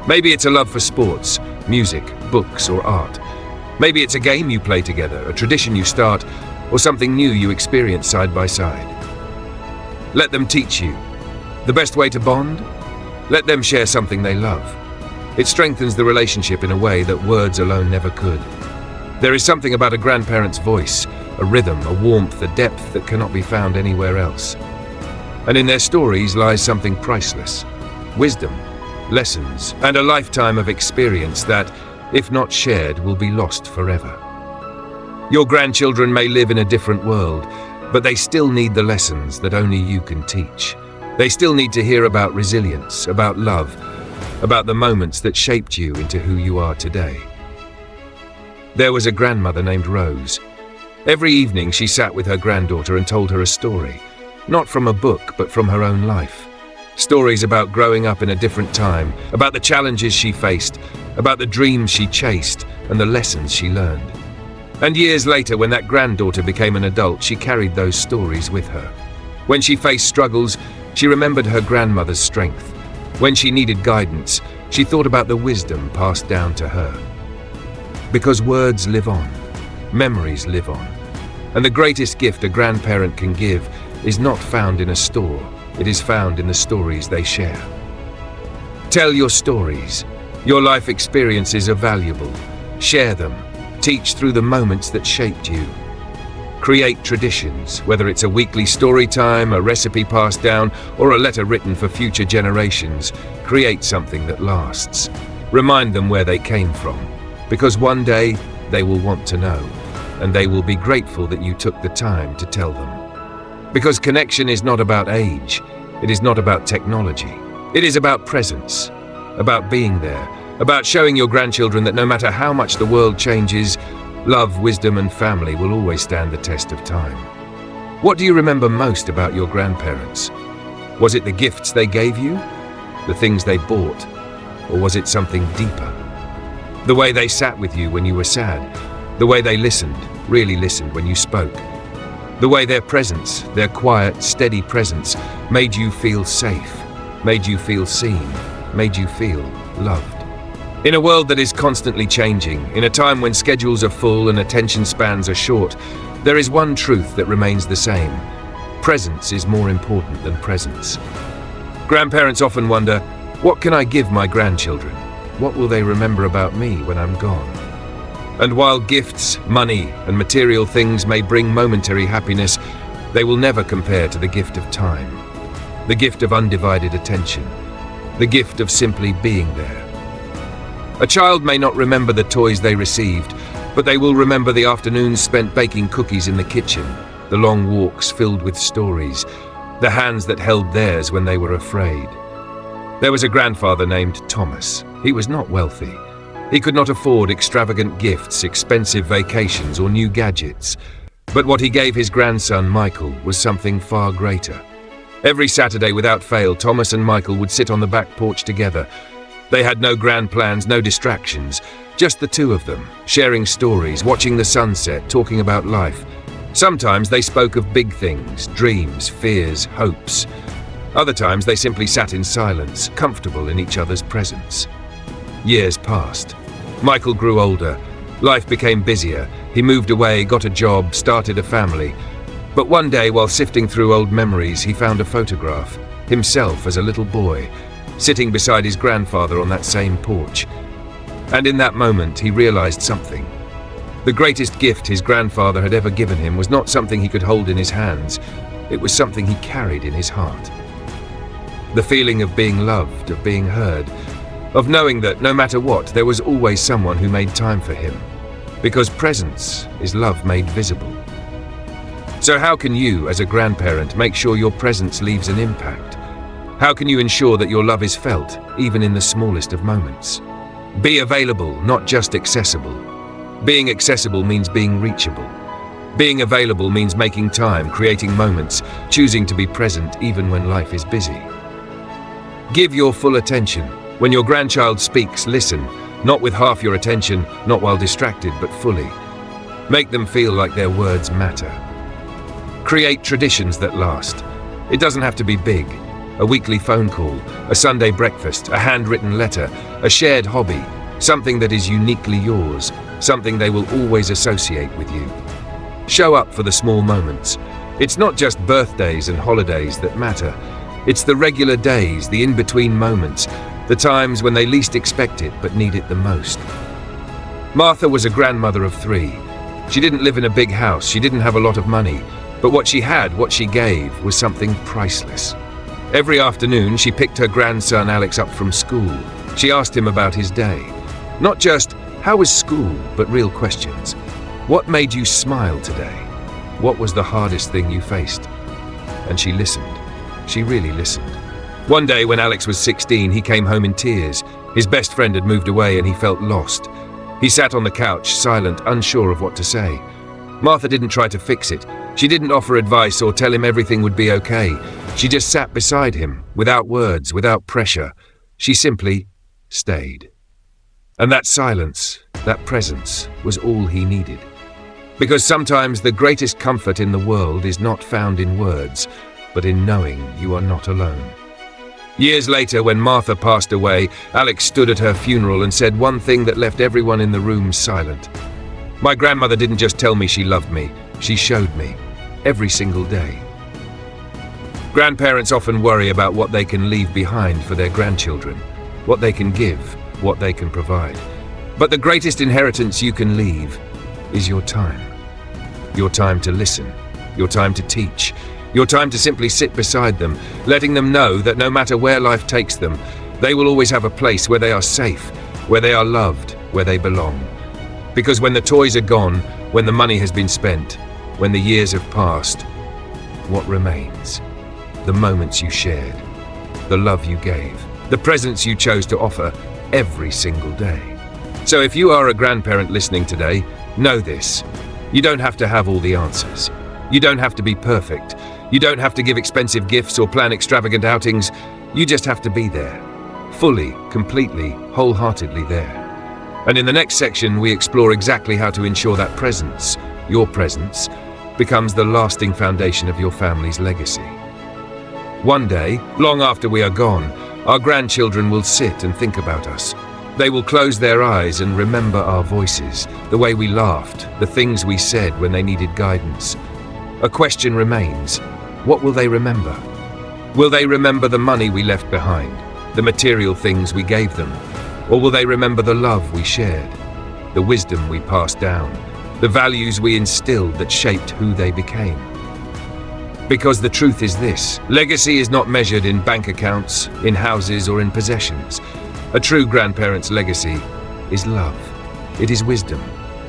Maybe it's a love for sports, music, books, or art. Maybe it's a game you play together, a tradition you start, or something new you experience side by side. Let them teach you. The best way to bond? Let them share something they love. It strengthens the relationship in a way that words alone never could. There is something about a grandparent's voice, a rhythm, a warmth, a depth that cannot be found anywhere else. And in their stories lies something priceless. Wisdom, lessons, and a lifetime of experience that, if not shared, will be lost forever. Your grandchildren may live in a different world, but they still need the lessons that only you can teach. They still need to hear about resilience, about love, about the moments that shaped you into who you are today. There was a grandmother named Rose. Every evening she sat with her granddaughter and told her a story, not from a book, but from her own life. Stories about growing up in a different time, about the challenges she faced, about the dreams she chased, and the lessons she learned. And years later, when that granddaughter became an adult, she carried those stories with her. When she faced struggles, she remembered her grandmother's strength. When she needed guidance, she thought about the wisdom passed down to her. Because words live on, memories live on. And the greatest gift a grandparent can give is not found in a store, it is found in the stories they share. Tell your stories. Your life experiences are valuable. Share them. Teach through the moments that shaped you. Create traditions, whether it's a weekly story time, a recipe passed down, or a letter written for future generations. Create something that lasts. Remind them where they came from, because one day they will want to know, and they will be grateful that you took the time to tell them. Because connection is not about age, it is not about technology. It is about presence, about being there, about showing your grandchildren that no matter how much the world changes, love, wisdom, and family will always stand the test of time. What do you remember most about your grandparents? Was it the gifts they gave you? The things they bought? Or was it something deeper? The way they sat with you when you were sad? The way they listened, really listened when you spoke? The way their presence, their quiet, steady presence, made you feel safe, made you feel seen, made you feel loved? In a world that is constantly changing, in a time when schedules are full and attention spans are short, there is one truth that remains the same. Presence is more important than presence. Grandparents often wonder, what can I give my grandchildren? What will they remember about me when I'm gone? And while gifts, money, and material things may bring momentary happiness, they will never compare to the gift of time, the gift of undivided attention, the gift of simply being there. A child may not remember the toys they received, but they will remember the afternoons spent baking cookies in the kitchen, the long walks filled with stories, the hands that held theirs when they were afraid. There was a grandfather named Thomas. He was not wealthy. He could not afford extravagant gifts, expensive vacations, or new gadgets. But what he gave his grandson, Michael, was something far greater. Every Saturday, without fail, Thomas and Michael would sit on the back porch together. They had no grand plans, no distractions, just the two of them, sharing stories, watching the sunset, talking about life. Sometimes they spoke of big things, dreams, fears, hopes. Other times they simply sat in silence, comfortable in each other's presence. Years passed. Michael grew older. Life became busier. He moved away, got a job, started a family. But one day, while sifting through old memories, he found a photograph, himself as a little boy, sitting beside his grandfather on that same porch. And in that moment, he realized something. The greatest gift his grandfather had ever given him was not something he could hold in his hands. It was something he carried in his heart. The feeling of being loved, of being heard, of knowing that no matter what, there was always someone who made time for him. Because presence is love made visible. So how can you, as a grandparent, make sure your presence leaves an impact? How can you ensure that your love is felt, even in the smallest of moments? Be available, not just accessible. Being accessible means being reachable. Being available means making time, creating moments, choosing to be present even when life is busy. Give your full attention. When your grandchild speaks, listen, not with half your attention, not while distracted, but fully. Make them feel like their words matter. Create traditions that last. It doesn't have to be big. A weekly phone call, a Sunday breakfast, a handwritten letter, a shared hobby, something that is uniquely yours, something they will always associate with you. Show up for the small moments. It's not just birthdays and holidays that matter. It's the regular days, the in-between moments, the times when they least expect it but need it the most. Martha was a grandmother of 3. She didn't live in a big house, she didn't have a lot of money, but what she had, what she gave, was something priceless. Every afternoon, she picked her grandson Alex up from school. She asked him about his day. Not just, how was school, but real questions. What made you smile today? What was the hardest thing you faced? And she listened. She really listened. One day when Alex was 16, he came home in tears. His best friend had moved away and he felt lost. He sat on the couch, silent, unsure of what to say. Martha didn't try to fix it. She didn't offer advice or tell him everything would be okay. She just sat beside him, without words, without pressure. She simply stayed. And that silence, that presence, was all he needed. Because sometimes the greatest comfort in the world is not found in words, but in knowing you are not alone. Years later, when Martha passed away, Alex stood at her funeral and said one thing that left everyone in the room silent. My grandmother didn't just tell me she loved me, she showed me, every single day. Grandparents often worry about what they can leave behind for their grandchildren, what they can give, what they can provide. But the greatest inheritance you can leave is your time. Your time to listen, your time to teach, your time to simply sit beside them, letting them know that no matter where life takes them, they will always have a place where they are safe, where they are loved, where they belong. Because when the toys are gone, when the money has been spent, when the years have passed, what remains? The moments you shared, the love you gave, the presents you chose to offer every single day. So if you are a grandparent listening today, know this. You don't have to have all the answers. You don't have to be perfect. You don't have to give expensive gifts or plan extravagant outings. You just have to be there. Fully, completely, wholeheartedly there. And in the next section, we explore exactly how to ensure that presence, your presence, becomes the lasting foundation of your family's legacy. One day, long after we are gone, our grandchildren will sit and think about us. They will close their eyes and remember our voices, the way we laughed, the things we said when they needed guidance. A question remains. What will they remember? Will they remember the money we left behind, the material things we gave them? Or will they remember the love we shared, the wisdom we passed down, the values we instilled that shaped who they became? Because the truth is this: legacy is not measured in bank accounts, in houses, or in possessions. A true grandparent's legacy is love. It is wisdom.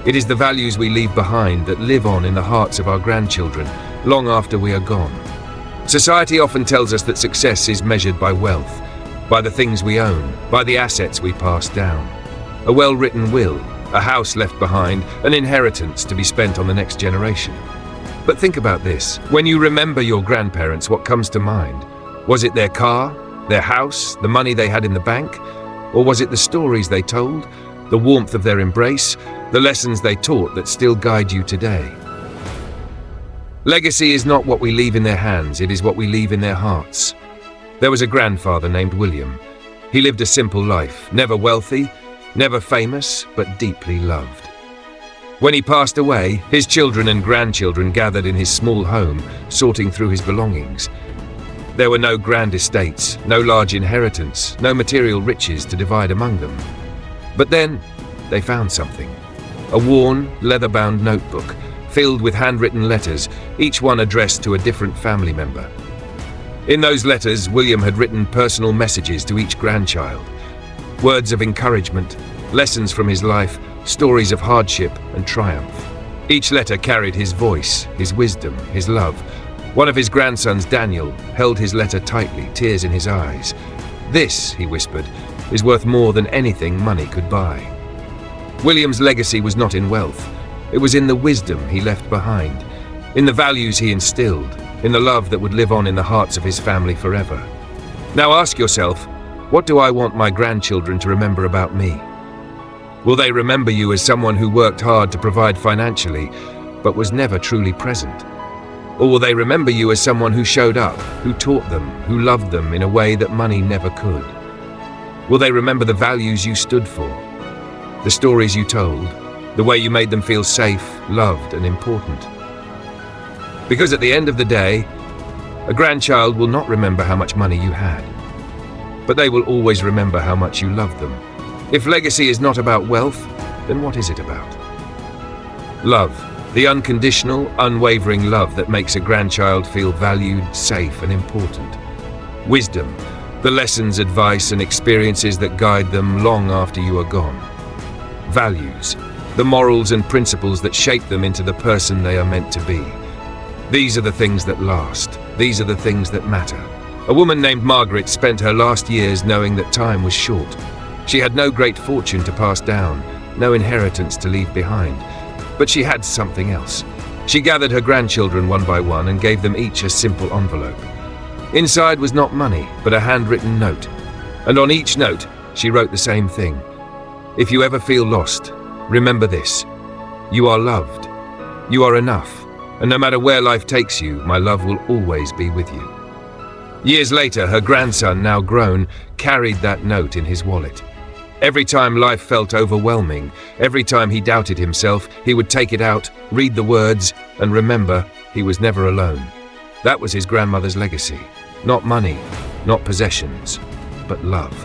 It is the values we leave behind that live on in the hearts of our grandchildren long after we are gone. Society often tells us that success is measured by wealth, by the things we own, by the assets we pass down. A well-written will, a house left behind, an inheritance to be spent on the next generation. But think about this. When you remember your grandparents, what comes to mind? Was it their car, their house, the money they had in the bank? Or was it the stories they told, the warmth of their embrace, the lessons they taught that still guide you today? Legacy is not what we leave in their hands, it is what we leave in their hearts. There was a grandfather named William. He lived a simple life, never wealthy, never famous, but deeply loved. When he passed away, his children and grandchildren gathered in his small home, sorting through his belongings. There were no grand estates, no large inheritance, no material riches to divide among them. But then, they found something. A worn, leather-bound notebook, filled with handwritten letters, each one addressed to a different family member. In those letters, William had written personal messages to each grandchild. Words of encouragement, lessons from his life, stories of hardship and triumph. Each letter carried his voice, his wisdom, his love. One of his grandsons, Daniel, held his letter tightly, tears in his eyes. "This," he whispered, "is worth more than anything money could buy." William's legacy was not in wealth. It was in the wisdom he left behind, in the values he instilled, in the love that would live on in the hearts of his family forever. Now ask yourself, what do I want my grandchildren to remember about me? Will they remember you as someone who worked hard to provide financially, but was never truly present? Or will they remember you as someone who showed up, who taught them, who loved them in a way that money never could? Will they remember the values you stood for, the stories you told, the way you made them feel safe, loved, and important? Because at the end of the day, a grandchild will not remember how much money you had, but they will always remember how much you loved them. If legacy is not about wealth, then what is it about? Love, the unconditional, unwavering love that makes a grandchild feel valued, safe, and important. Wisdom, the lessons, advice, and experiences that guide them long after you are gone. Values, the morals and principles that shape them into the person they are meant to be. These are the things that last. These are the things that matter. A woman named Margaret spent her last years knowing that time was short. She had no great fortune to pass down, no inheritance to leave behind, but she had something else. She gathered her grandchildren one by one and gave them each a simple envelope. Inside was not money, but a handwritten note. And on each note, she wrote the same thing. If you ever feel lost, remember this. You are loved. You are enough. And no matter where life takes you, my love will always be with you. Years later, her grandson, now grown, carried that note in his wallet. Every time life felt overwhelming, every time he doubted himself, he would take it out, read the words, and remember he was never alone. That was his grandmother's legacy. Not money, not possessions, but love.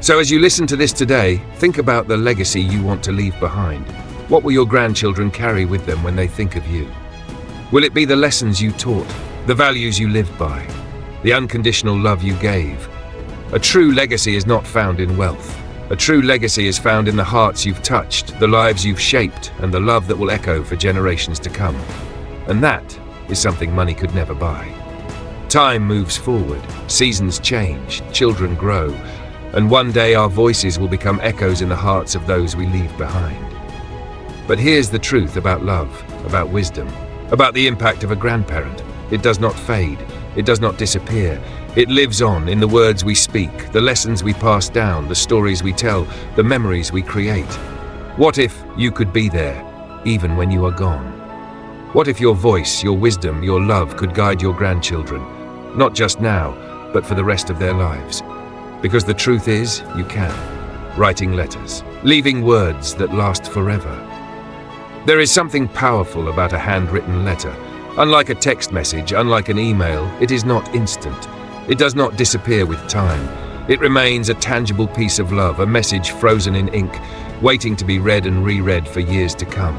So as you listen to this today, think about the legacy you want to leave behind. What will your grandchildren carry with them when they think of you? Will it be the lessons you taught, the values you lived by, the unconditional love you gave? A true legacy is not found in wealth. A true legacy is found in the hearts you've touched, the lives you've shaped, and the love that will echo for generations to come. And that is something money could never buy. Time moves forward, seasons change, children grow, and one day our voices will become echoes in the hearts of those we leave behind. But here's the truth about love, about wisdom, about the impact of a grandparent. It does not fade, it does not disappear. It lives on in the words we speak, the lessons we pass down, the stories we tell, the memories we create. What if you could be there, even when you are gone? What if your voice, your wisdom, your love could guide your grandchildren, not just now, but for the rest of their lives? Because the truth is, you can. Writing letters, leaving words that last forever. There is something powerful about a handwritten letter. Unlike a text message, unlike an email, it is not instant. It does not disappear with time. It remains a tangible piece of love, a message frozen in ink, waiting to be read and reread for years to come.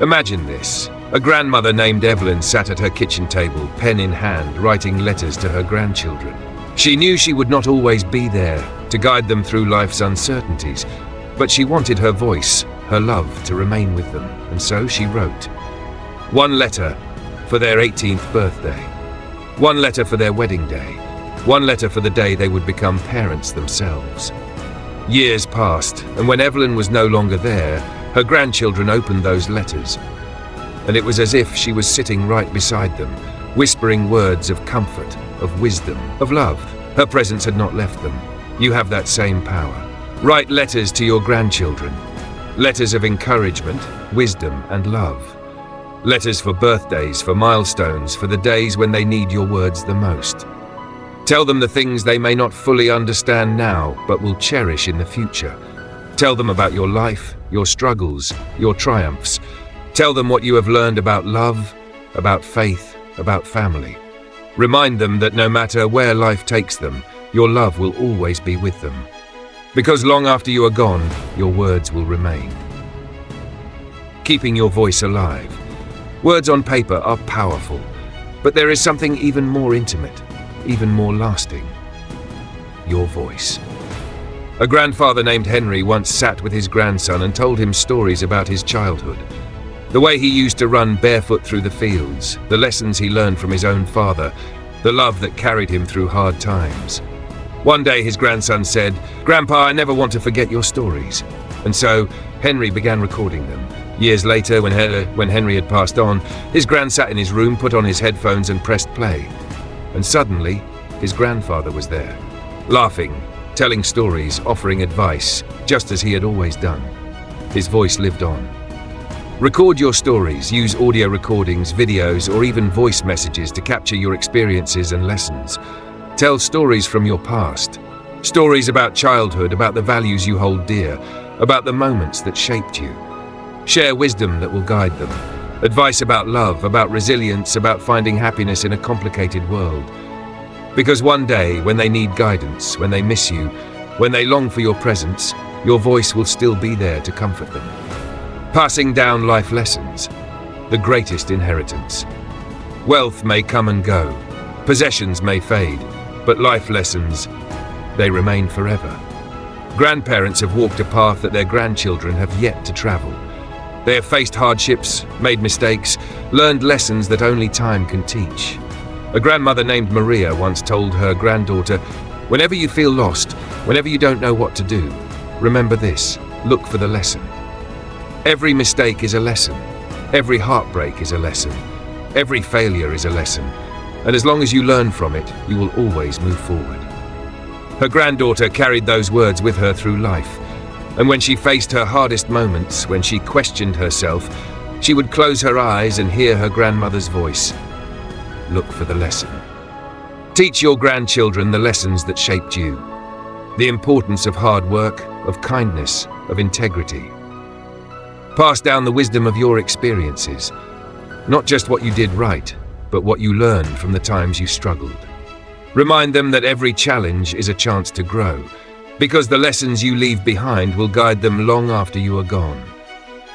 Imagine this. A grandmother named Evelyn sat at her kitchen table, pen in hand, writing letters to her grandchildren. She knew she would not always be there to guide them through life's uncertainties, but she wanted her voice, her love, to remain with them, and so she wrote. One letter for their 18th birthday. One letter for their wedding day. One letter for the day they would become parents themselves. Years passed, and when Evelyn was no longer there, her grandchildren opened those letters. And it was as if she was sitting right beside them, whispering words of comfort, of wisdom, of love. Her presence had not left them. You have that same power. Write letters to your grandchildren. Letters of encouragement, wisdom, and love. Letters for birthdays, for milestones, for the days when they need your words the most. Tell them the things they may not fully understand now, but will cherish in the future. Tell them about your life, your struggles, your triumphs. Tell them what you have learned about love, about faith, about family. Remind them that no matter where life takes them, your love will always be with them. Because long after you are gone, your words will remain. Keeping your voice alive. Words on paper are powerful, but there is something even more intimate, even more lasting. Your voice. A grandfather named Henry once sat with his grandson and told him stories about his childhood. The way he used to run barefoot through the fields, the lessons he learned from his own father, the love that carried him through hard times. One day his grandson said, "Grandpa, I never want to forget your stories." And so Henry began recording them. Years later, when Henry had passed on, his grand sat in his room, put on his headphones and pressed play. And suddenly, his grandfather was there, laughing, telling stories, offering advice, just as he had always done. His voice lived on. Record your stories, use audio recordings, videos, or even voice messages to capture your experiences and lessons. Tell stories from your past. Stories about childhood, about the values you hold dear, about the moments that shaped you. Share wisdom that will guide them. Advice about love, about resilience, about finding happiness in a complicated world. Because one day, when they need guidance, when they miss you, when they long for your presence, your voice will still be there to comfort them. Passing down life lessons, the greatest inheritance. Wealth may come and go, possessions may fade, but life lessons, they remain forever. Grandparents have walked a path that their grandchildren have yet to travel. They have faced hardships, made mistakes, learned lessons that only time can teach. A grandmother named Maria once told her granddaughter, "Whenever you feel lost, whenever you don't know what to do, remember this, look for the lesson." Every mistake is a lesson. Every heartbreak is a lesson. Every failure is a lesson. And as long as you learn from it, you will always move forward. Her granddaughter carried those words with her through life. And when she faced her hardest moments, when she questioned herself, she would close her eyes and hear her grandmother's voice. Look for the lesson. Teach your grandchildren the lessons that shaped you. The importance of hard work, of kindness, of integrity. Pass down the wisdom of your experiences. Not just what you did right, but what you learned from the times you struggled. Remind them that every challenge is a chance to grow, because the lessons you leave behind will guide them long after you are gone.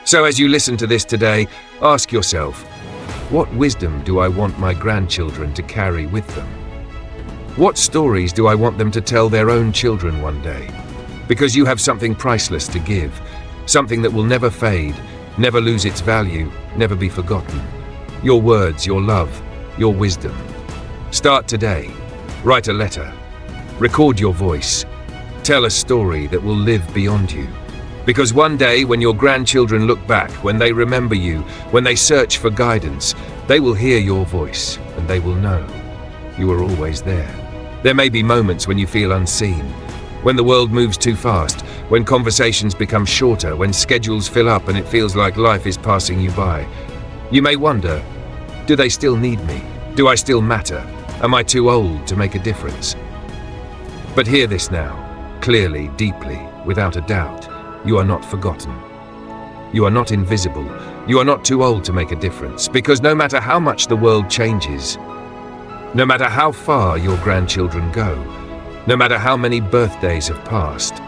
So as you listen to this today, ask yourself, what wisdom do I want my grandchildren to carry with them? What stories do I want them to tell their own children one day? because you have something priceless to give, something that will never fade, never lose its value, never be forgotten. Your words, your love, your wisdom. Start today. Write a letter. Record your voice. Tell a story that will live beyond you. Because one day, when your grandchildren look back, when they remember you, when they search for guidance, they will hear your voice and they will know you are always there. There may be moments when you feel unseen, when the world moves too fast, when conversations become shorter, when schedules fill up and it feels like life is passing you by. You may wonder, do they still need me? Do I still matter? Am I too old to make a difference? But hear this now, clearly, deeply, without a doubt. You are not forgotten. You are not invisible. You are not too old to make a difference, because no matter how much the world changes, no matter how far your grandchildren go, no matter how many birthdays have passed,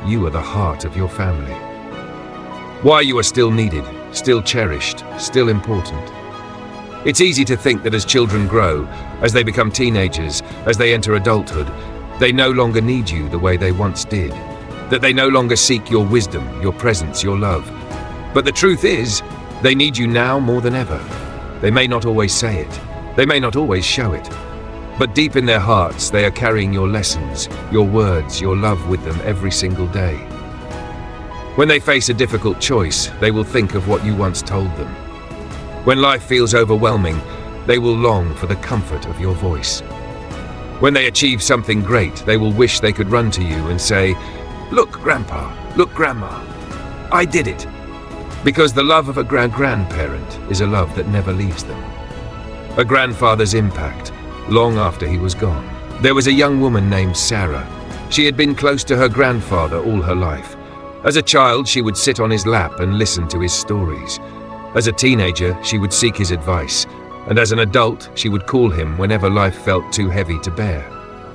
you are the heart of your family. Why you are still needed, still cherished, still important. It's easy to think that as children grow, as they become teenagers, as they enter adulthood, they no longer need you the way they once did. That they no longer seek your wisdom, your presence, your love. But the truth is, they need you now more than ever. They may not always say it. They may not always show it. But deep in their hearts, they are carrying your lessons, your words, your love with them every single day. When they face a difficult choice, they will think of what you once told them. When life feels overwhelming, they will long for the comfort of your voice. When they achieve something great, they will wish they could run to you and say, "Look, Grandpa, look, Grandma, I did it." Because the love of a grandparent is a love that never leaves them. A grandfather's impact, long after he was gone. There was a young woman named Sarah. She had been close to her grandfather all her life. As a child, she would sit on his lap and listen to his stories. As a teenager, she would seek his advice. And as an adult, she would call him whenever life felt too heavy to bear.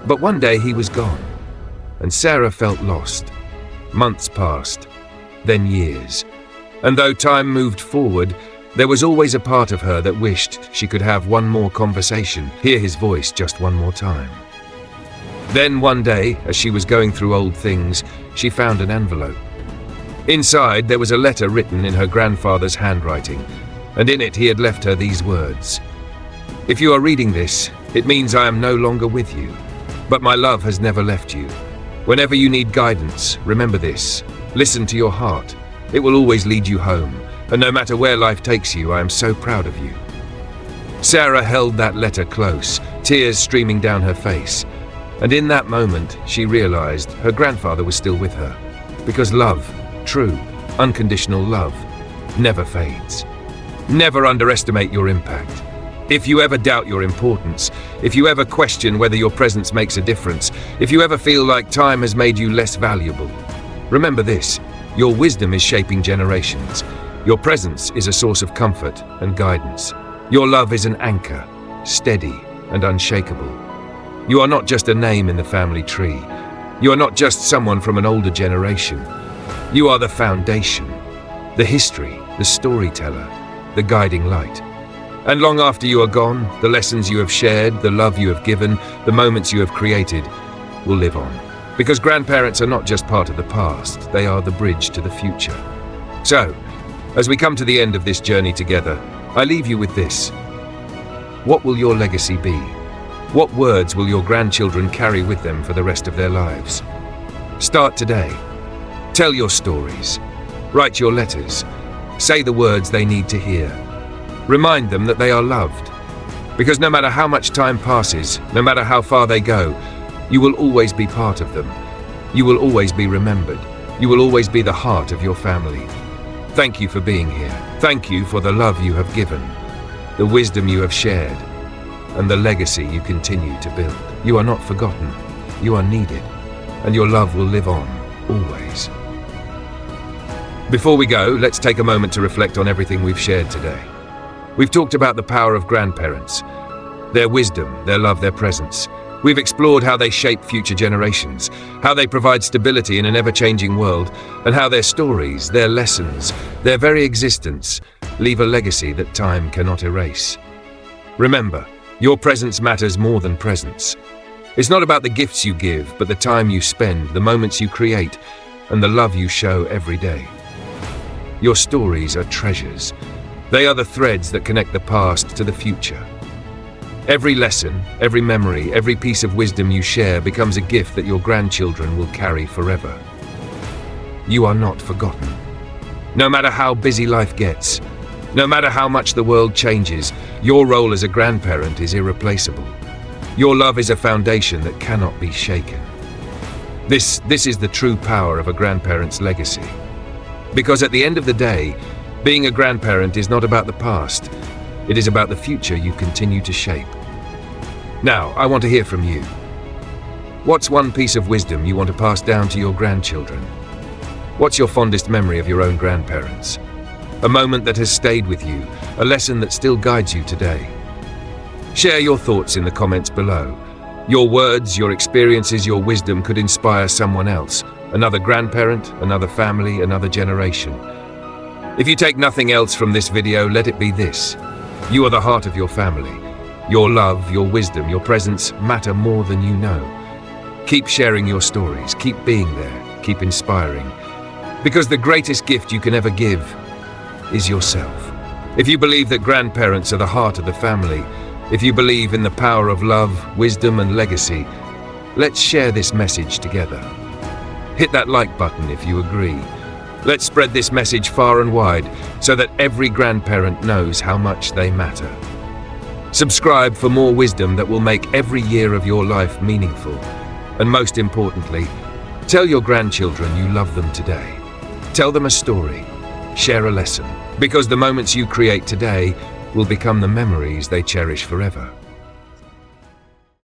But one day he was gone. And Sarah felt lost. Months passed, then years. And though time moved forward, there was always a part of her that wished she could have one more conversation, hear his voice just one more time. Then one day, as she was going through old things, she found an envelope. Inside, there was a letter written in her grandfather's handwriting, and in it he had left her these words. "If you are reading this, it means I am no longer with you, but my love has never left you. Whenever you need guidance, remember this. Listen to your heart. It will always lead you home, and no matter where life takes you, I am so proud of you." Sarah held that letter close, tears streaming down her face. And in that moment, she realized her grandfather was still with her. Because love, true, unconditional love, never fades. Never underestimate your impact. If you ever doubt your importance, if you ever question whether your presence makes a difference, if you ever feel like time has made you less valuable, remember this: your wisdom is shaping generations. Your presence is a source of comfort and guidance. Your love is an anchor, steady and unshakable. You are not just a name in the family tree. You are not just someone from an older generation. You are the foundation, the history, the storyteller, the guiding light. And long after you are gone, the lessons you have shared, the love you have given, the moments you have created will live on. Because grandparents are not just part of the past, they are the bridge to the future. So, as we come to the end of this journey together, I leave you with this. What will your legacy be? What words will your grandchildren carry with them for the rest of their lives? Start today. Tell your stories. Write your letters. Say the words they need to hear. Remind them that they are loved. Because no matter how much time passes, no matter how far they go, you will always be part of them. You will always be remembered. You will always be the heart of your family. Thank you for being here. Thank you for the love you have given, the wisdom you have shared, and the legacy you continue to build. You are not forgotten. You are needed, and your love will live on, always. Before we go, let's take a moment to reflect on everything we've shared today. We've talked about the power of grandparents, their wisdom, their love, their presence. We've explored how they shape future generations, how they provide stability in an ever-changing world, and how their stories, their lessons, their very existence leave a legacy that time cannot erase. Remember, your presence matters more than presence. It's not about the gifts you give, but the time you spend, the moments you create, and the love you show every day. Your stories are treasures. They are the threads that connect the past to the future. Every lesson, every memory, every piece of wisdom you share becomes a gift that your grandchildren will carry forever. You are not forgotten. No matter how busy life gets, no matter how much the world changes, your role as a grandparent is irreplaceable. Your love is a foundation that cannot be shaken. This is the true power of a grandparent's legacy. Because at the end of the day, being a grandparent is not about the past. It is about the future you continue to shape. Now, I want to hear from you. What's one piece of wisdom you want to pass down to your grandchildren? What's your fondest memory of your own grandparents? A moment that has stayed with you, a lesson that still guides you today. Share your thoughts in the comments below. Your words, your experiences, your wisdom could inspire someone else, another grandparent, another family, another generation. If you take nothing else from this video, let it be this. You are the heart of your family. Your love, your wisdom, your presence matter more than you know. Keep sharing your stories, keep being there, keep inspiring. Because the greatest gift you can ever give is yourself. If you believe that grandparents are the heart of the family, if you believe in the power of love, wisdom, and legacy, let's share this message together. Hit that like button if you agree. Let's spread this message far and wide so that every grandparent knows how much they matter. Subscribe for more wisdom that will make every year of your life meaningful. And most importantly, tell your grandchildren you love them today. Tell them a story. Share a lesson. Because the moments you create today will become the memories they cherish forever.